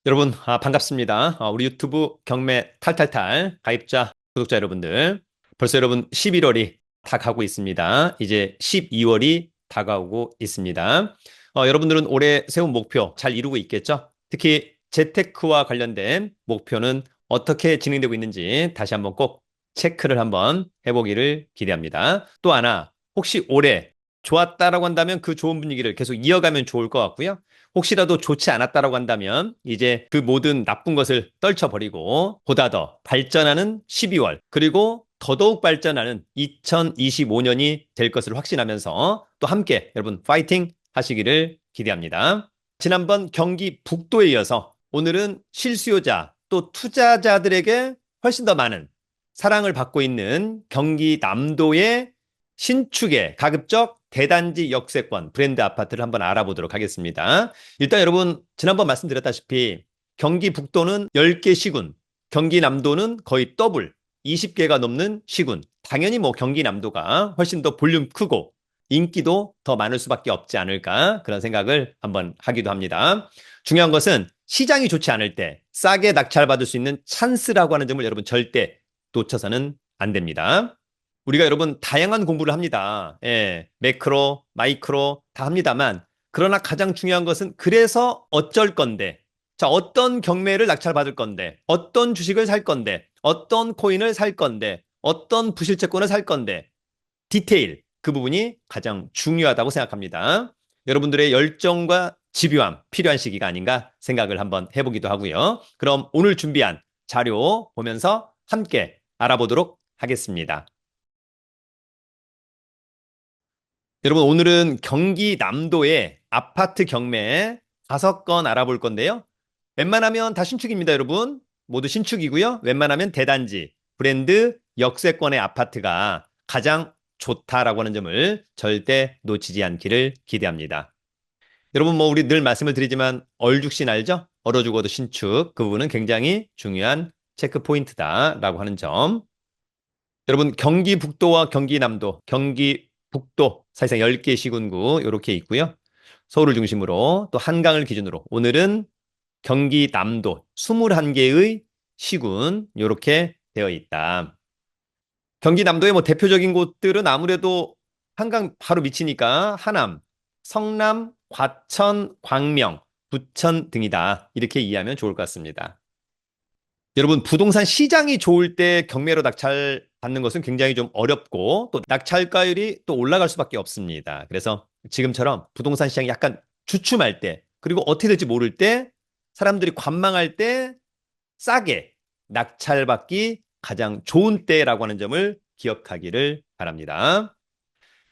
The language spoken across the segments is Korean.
여러분, 반갑습니다. 우리 유튜브 경매 탈탈탈 가입자, 구독자 여러분들. 벌써 여러분 11월이 다 가고 있습니다. 이제 12월이 다가오고 있습니다. 여러분들은 올해 세운 목표 잘 이루고 있겠죠? 특히 재테크와 관련된 목표는 어떻게 진행되고 있는지 다시 한번 꼭 체크를 한번 해보기를 기대합니다. 또 하나, 혹시 올해 좋았다라고 한다면 그 좋은 분위기를 계속 이어가면 좋을 것 같고요. 혹시라도 좋지 않았다라고 한다면 이제 그 모든 나쁜 것을 떨쳐버리고 보다 더 발전하는 12월 그리고 더더욱 발전하는 2025년이 될 것을 확신하면서 또 함께 여러분 파이팅 하시기를 기대합니다. 지난번 경기 북도에 이어서 오늘은 실수요자 또 투자자들에게 훨씬 더 많은 사랑을 받고 있는 경기 남도의 신축의 가급적 대단지 역세권 브랜드 아파트를 한번 알아보도록 하겠습니다. 일단 여러분 지난번 말씀드렸다시피 경기 북도는 10개 시군, 경기 남도는 거의 더블 20개가 넘는 시군. 당연히 뭐 경기 남도가 훨씬 더 볼륨 크고 인기도 더 많을 수밖에 없지 않을까 그런 생각을 한번 하기도 합니다. 중요한 것은 시장이 좋지 않을 때 싸게 낙찰받을 수 있는 찬스라고 하는 점을 여러분 절대 놓쳐서는 안 됩니다. 우리가 여러분 다양한 공부를 합니다. 예, 매크로, 마이크로 다 합니다만 그러나 가장 중요한 것은 그래서 어쩔 건데 자, 어떤 경매를 낙찰받을 건데 어떤 주식을 살 건데 어떤 코인을 살 건데 어떤 부실채권을 살 건데 디테일 그 부분이 가장 중요하다고 생각합니다. 여러분들의 열정과 집요함 필요한 시기가 아닌가 생각을 한번 해보기도 하고요. 그럼 오늘 준비한 자료 보면서 함께 알아보도록 하겠습니다. 여러분 오늘은 경기 남도의 아파트 경매 5건 알아볼 건데요. 웬만하면 다 신축입니다, 여러분. 모두 신축이고요. 웬만하면 대단지, 브랜드, 역세권의 아파트가 가장 좋다라고 하는 점을 절대 놓치지 않기를 기대합니다. 여러분 뭐 우리 늘 말씀을 드리지만 얼죽신 알죠? 얼어 죽어도 신축. 그 부분은 굉장히 중요한 체크 포인트다라고 하는 점. 여러분 경기 북도와 경기 남도, 경기 북도 사실상 10개 시군구 이렇게 있고요. 서울을 중심으로 또 한강을 기준으로 오늘은 경기 남도 21개의 시군 이렇게 되어 있다. 경기 남도의 뭐 대표적인 곳들은 아무래도 한강 바로 미치니까 하남, 성남, 과천, 광명, 부천 등이다. 이렇게 이해하면 좋을 것 같습니다. 여러분, 부동산 시장이 좋을 때 경매로 낙찰 받는 것은 굉장히 좀 어렵고 또 낙찰가율이 또 올라갈 수밖에 없습니다. 그래서 지금처럼 부동산 시장이 약간 주춤할 때 그리고 어떻게 될지 모를 때 사람들이 관망할 때 싸게 낙찰받기 가장 좋은 때라고 하는 점을 기억하기를 바랍니다.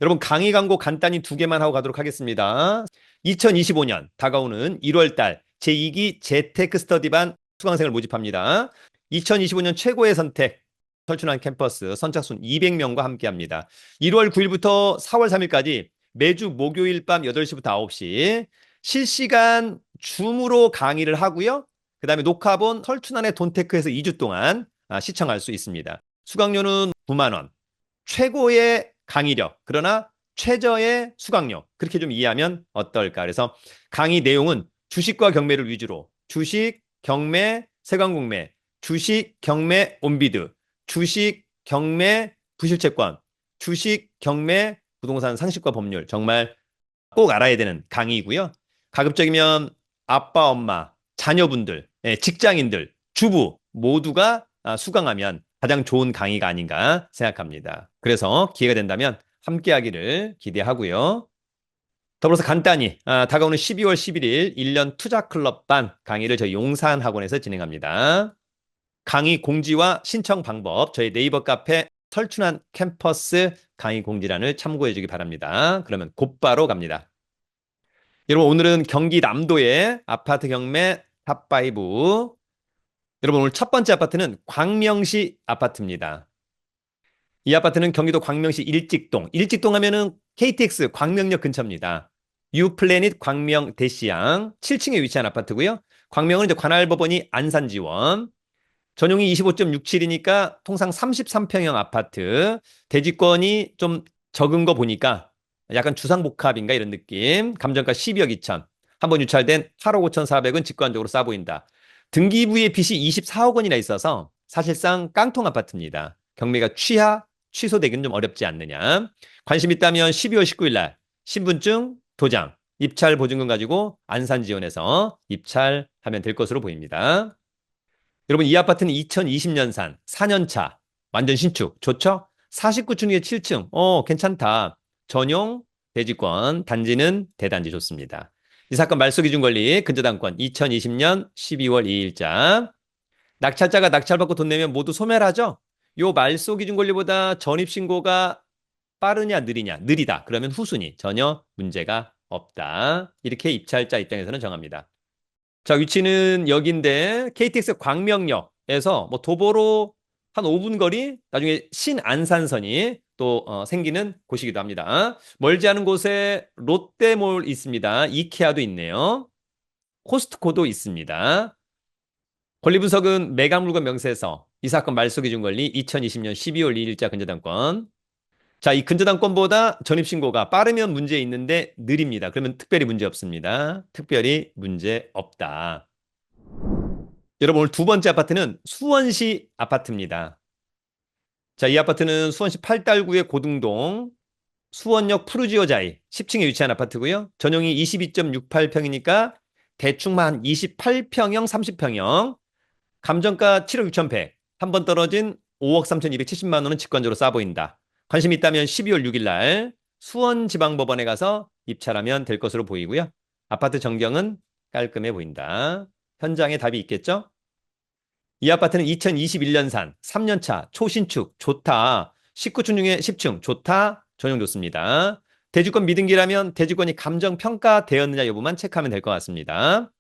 여러분 강의 광고 간단히 2개만 하고 가도록 하겠습니다. 2025년 다가오는 1월 달 제2기 재테크 스터디반 수강생을 모집합니다. 2025년 최고의 선택 설춘환 캠퍼스 선착순 200명과 함께합니다. 1월 9일부터 4월 3일까지 매주 목요일 밤 8시부터 9시 실시간 줌으로 강의를 하고요. 그 다음에 녹화본 설춘환의 돈테크에서 2주 동안 시청할 수 있습니다. 수강료는 9만 원. 최고의 강의력, 그러나 최저의 수강료. 그렇게 좀 이해하면 어떨까? 그래서 강의 내용은 주식과 경매를 위주로 주식, 경매, 세관공매, 주식, 경매, 온비드, 주식, 경매, 부실채권, 주식, 경매, 부동산 상식과 법률. 정말 꼭 알아야 되는 강의이고요. 가급적이면 아빠, 엄마, 자녀분들, 직장인들, 주부 모두가 수강하면 가장 좋은 강의가 아닌가 생각합니다. 그래서 기회가 된다면 함께하기를 기대하고요. 더불어서 간단히 다가오는 12월 11일 1년 투자클럽반 강의를 저희 용산학원에서 진행합니다. 강의 공지와 신청 방법 저희 네이버 카페 설춘환 캠퍼스 강의 공지란을 참고해 주기 바랍니다. 그러면 곧바로 갑니다. 여러분 오늘은 경기 남도의 아파트 경매 탑5. 여러분 오늘 첫 번째 아파트는 광명시 아파트입니다. 이 아파트는 경기도 광명시 일직동. 일직동 하면은 KTX 광명역 근처입니다. 유플래닛 광명 대시양 7층에 위치한 아파트고요. 광명은 이제 관할법원이 안산지원. 전용이 25.67이니까 통상 33평형 아파트. 대지권이 좀 적은 거 보니까 약간 주상복합인가 이런 느낌. 감정가 12억 2천. 한번 유찰된 8억 5천 4백은 직관적으로 싸 보인다. 등기부의 빚이 24억 원이나 있어서 사실상 깡통 아파트입니다. 경매가 취소되기는 좀 어렵지 않느냐. 관심 있다면 12월 19일 날 신분증, 도장, 입찰 보증금 가지고 안산지원에서 입찰하면 될 것으로 보입니다. 여러분, 이 아파트는 2020년산 4년차 완전 신축 좋죠? 49층 중에 7층 괜찮다. 전용 대지권, 단지는 대단지 좋습니다. 이 사건 말소기준권리 근저당권 2020년 12월 2일자. 낙찰자가 낙찰받고 돈 내면 모두 소멸하죠? 요 말소기준권리보다 전입신고가 빠르냐 느리냐? 느리다. 그러면 후순위 전혀 문제가 없다. 이렇게 입찰자 입장에서는 정합니다. 자, 위치는 여기인데 KTX 광명역에서 뭐 도보로 한 5분 거리, 나중에 신안산선이 또 생기는 곳이기도 합니다. 멀지 않은 곳에 롯데몰 있습니다. 이케아도 있네요. 코스트코도 있습니다. 권리 분석은 매각물건 명세서, 이 사건 말소기준권리 2020년 12월 2일자 근저당권. 자, 이 근저당권보다 전입신고가 빠르면 문제 있는데 느립니다. 그러면 특별히 문제 없습니다. 특별히 문제 없다. 여러분, 오늘 두 번째 아파트는 수원시 아파트입니다. 자, 이 아파트는 수원시 8달구의 고등동 수원역 푸르지오자이 10층에 위치한 아파트고요. 전용이 22.68평이니까 대충만 28평형, 30평형. 감정가 7억 6천백. 한 번 떨어진 5억 3,270만 원은 직관적으로 싸 보인다. 관심 있다면 12월 6일 날 수원지방법원에 가서 입찰하면 될 것으로 보이고요. 아파트 전경은 깔끔해 보인다. 현장에 답이 있겠죠? 이 아파트는 2021년산 3년차 초신축 좋다. 19층 중에 10층 좋다. 전용 좋습니다. 대지권 미등기라면 대지권이 감정평가되었느냐 여부만 체크하면 될 것 같습니다.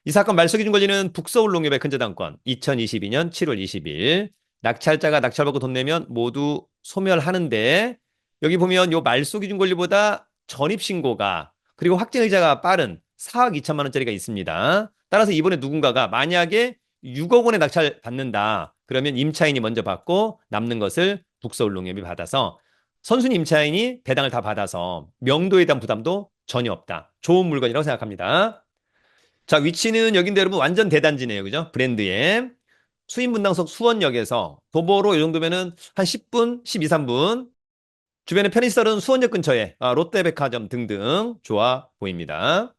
이 사건 말소기준권리는 북서울 농협의 근저당권 2022년 7월 20일. 낙찰자가 낙찰받고 돈 내면 모두 소멸하는데 여기 보면 요 말소기준권리보다 전입신고가 그리고 확정의자가 빠른 4억 2천만 원짜리가 있습니다. 따라서 이번에 누군가가 만약에 6억 원에 낙찰 받는다. 그러면 임차인이 먼저 받고 남는 것을 북서울 농협이 받아서 선순위 임차인이 배당을 다 받아서 명도에 대한 부담도 전혀 없다. 좋은 물건이라고 생각합니다. 자, 위치는 여긴데 여러분 완전 대단지네요. 그죠? 브랜드의 수인분당석 수원역에서 도보로 이 정도면은 한 10분, 12, 3분. 주변에 편의시설은 수원역 근처에 롯데백화점 등등 좋아 보입니다.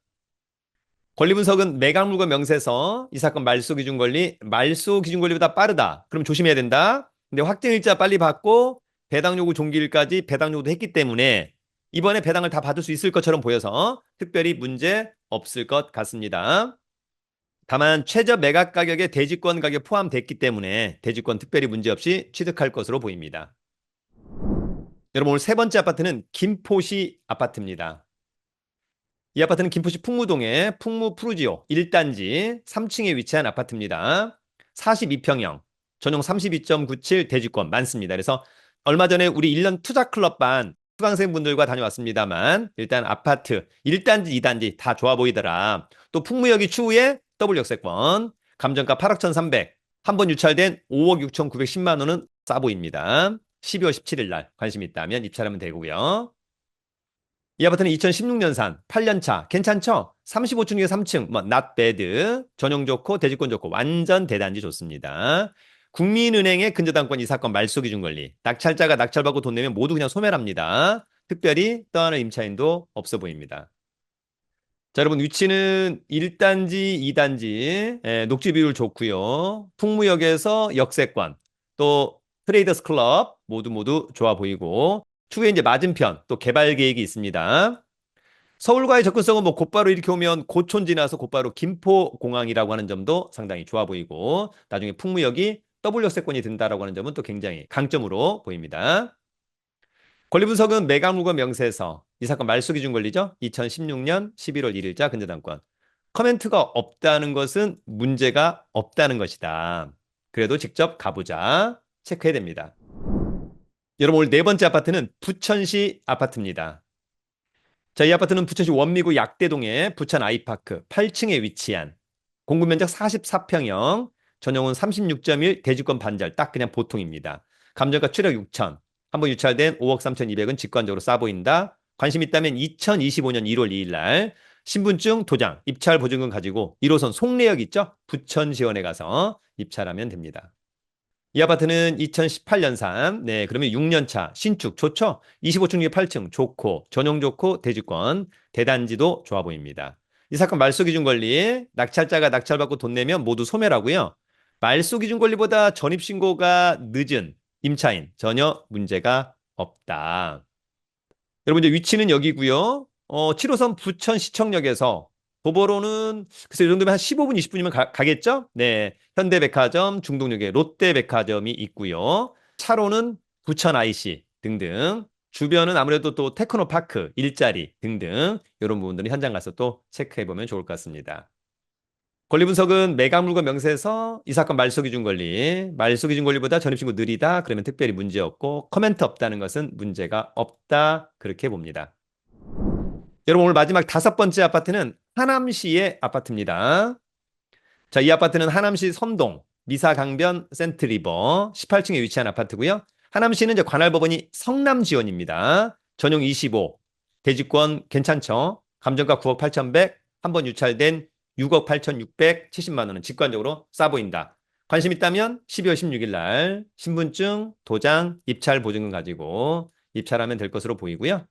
권리 분석은 매각물건 명세서, 이 사건 말소기준권리, 말소기준권리보다 빠르다. 그럼 조심해야 된다. 근데 확정일자 빨리 받고 배당 요구 종기일까지 배당 요구도 했기 때문에 이번에 배당을 다 받을 수 있을 것처럼 보여서 특별히 문제 없을 것 같습니다. 다만 최저 매각 가격에 대지권 가격 포함됐기 때문에 대지권 특별히 문제없이 취득할 것으로 보입니다. 여러분, 오늘 세 번째 아파트는 김포시 아파트입니다. 이 아파트는 김포시 풍무동의 풍무 푸르지오 1단지 3층에 위치한 아파트입니다. 42평형, 전용 32.97 대지권 많습니다. 그래서 얼마 전에 우리 1년 투자클럽반 수강생분들과 다녀왔습니다만 일단 아파트 1단지, 2단지 다 좋아 보이더라. 또 풍무역이 추후에 더블 역세권, 감정가 8억 1,300, 한 번 유찰된 5억 6,910만 원은 싸 보입니다. 12월 17일 날 관심 있다면 입찰하면 되고요. 이 아파트는 2016년산 8년차 괜찮죠? 35층 중에 3층 뭐 not bad, 전용 좋고 대지권 좋고 완전 대단지 좋습니다. 국민은행의 근저당권 이 사건 말소기준권리, 낙찰자가 낙찰받고 돈 내면 모두 그냥 소멸합니다. 특별히 떠나는 임차인도 없어 보입니다. 자, 여러분, 위치는 1단지, 2단지 녹지 비율 좋고요. 풍무역에서 역세권, 또 트레이더스 클럽 모두 좋아 보이고 추후에 이제 맞은편 또 개발 계획이 있습니다. 서울과의 접근성은 뭐 곧바로 이렇게 오면 고촌 지나서 곧바로 김포공항이라고 하는 점도 상당히 좋아 보이고 나중에 풍무역이 더블 역세권이 든다라고 하는 점은 또 굉장히 강점으로 보입니다. 권리 분석은 매각물건 명세서, 이 사건 말소기준권리죠. 2016년 11월 1일자 근저당권. 커멘트가 없다는 것은 문제가 없다는 것이다. 그래도 직접 가보자. 체크해야 됩니다. 여러분, 오늘 네 번째 아파트는 부천시 아파트입니다. 자, 이 아파트는 부천시 원미구 약대동의 부천 아이파크 8층에 위치한 공급 면적 44평형, 전용은 36.1 대지권 반절, 딱 그냥 보통입니다. 감정가 7억 6천, 한번 유찰된 5억 3,200은 직관적으로 싸 보인다. 관심 있다면 2025년 1월 2일 날 신분증, 도장, 입찰 보증금 가지고 1호선 송내역 있죠? 부천지원에 가서 입찰하면 됩니다. 이 아파트는 2018년산. 네, 그러면 6년 차 신축 좋죠? 25층 중에 8층 좋고 전용 좋고 대지권 대단지도 좋아 보입니다. 이 사건 말소 기준 권리 낙찰자가 낙찰받고 돈 내면 모두 소멸하고요. 말소 기준 권리보다 전입 신고가 늦은 임차인 전혀 문제가 없다. 여러분 이제 위치는 여기고요. 7호선 부천시청역에서 도보로는 글쎄 이 정도면 한 15분, 20분이면 가겠죠? 네. 현대백화점, 중동역에 롯데백화점이 있고요. 차로는 부천 IC 등등. 주변은 아무래도 또 테크노파크, 일자리 등등 이런 부분들은 현장 가서 또 체크해 보면 좋을 것 같습니다. 권리 분석은 매각 물건 명세서 이 사건 말소 기준 권리, 말소 기준 권리보다 전입신고 느리다 그러면 특별히 문제 없고 코멘트 없다는 것은 문제가 없다 그렇게 봅니다. 여러분 오늘 마지막 5번째 아파트는 하남시의 아파트입니다. 자, 이 아파트는 하남시 선동 미사강변 센트리버 18층에 위치한 아파트고요. 하남시는 이제 관할법원이 성남지원입니다. 전용 25, 대지권 괜찮죠? 감정가 9억 8,100, 한 번 유찰된 6억 8,670만 원은 직관적으로 싸 보인다. 관심 있다면 12월 16일 날 신분증, 도장, 입찰 보증금 가지고 입찰하면 될 것으로 보이고요.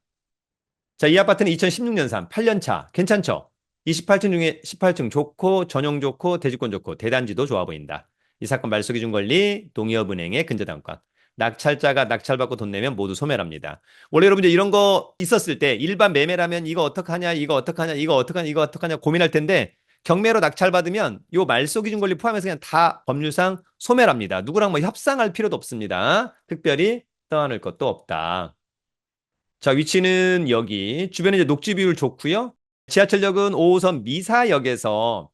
자, 이 아파트는 2016년산 8년 차 괜찮죠? 28층 중에 18층 좋고 전용 좋고 대지권 좋고 대단지도 좋아 보인다. 이 사건 말소 기준 권리 동해업은행의 근저당권. 낙찰자가 낙찰받고 돈 내면 모두 소멸합니다. 원래 여러분들 이런 거 있었을 때 일반 매매라면 이거 어떡하냐 이거 어떡하냐 이거 어떡하냐 이거 어떡하냐 고민할 텐데 경매로 낙찰받으면 요 말소 기준 권리 포함해서 그냥 다 법률상 소멸합니다. 누구랑 뭐 협상할 필요도 없습니다. 특별히 떠안을 것도 없다. 자, 위치는 여기. 주변에 이제 녹지 비율 좋고요. 지하철역은 5호선 미사역에서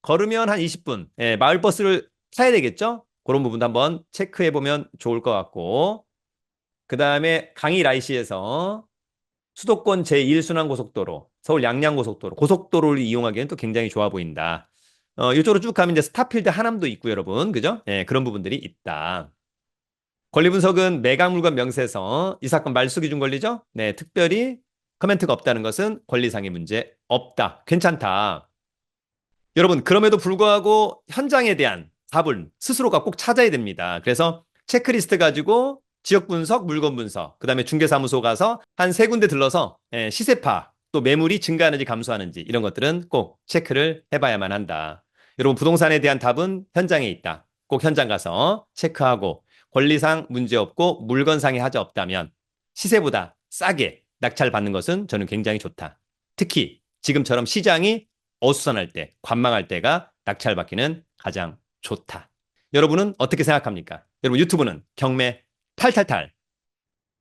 걸으면 한 20분. 예, 마을버스를 타야 되겠죠? 그런 부분도 한번 체크해 보면 좋을 것 같고. 그 다음에 강의라이시에서 수도권 제1순환고속도로, 서울 양양고속도로, 고속도로를 이용하기에는 또 굉장히 좋아 보인다. 이쪽으로 쭉 가면 이제 스타필드 하남도 있고 여러분. 그죠? 예, 그런 부분들이 있다. 권리 분석은 매각 물건 명세서 이 사건 말소 기준 권리죠? 네, 특별히 코멘트가 없다는 것은 권리상의 문제 없다. 괜찮다. 여러분, 그럼에도 불구하고 현장에 대한 답을 스스로가 꼭 찾아야 됩니다. 그래서 체크리스트 가지고 지역 분석, 물건 분석, 그다음에 중개사무소 가서 한 3군데 들러서 시세파, 또 매물이 증가하는지 감소하는지 이런 것들은 꼭 체크를 해봐야만 한다. 여러분, 부동산에 대한 답은 현장에 있다. 꼭 현장 가서 체크하고 권리상 문제없고 물건상의 하자 없다면 시세보다 싸게 낙찰받는 것은 저는 굉장히 좋다. 특히 지금처럼 시장이 어수선할 때, 관망할 때가 낙찰받기는 가장 좋다. 여러분은 어떻게 생각합니까? 여러분 유튜브는 경매 탈탈탈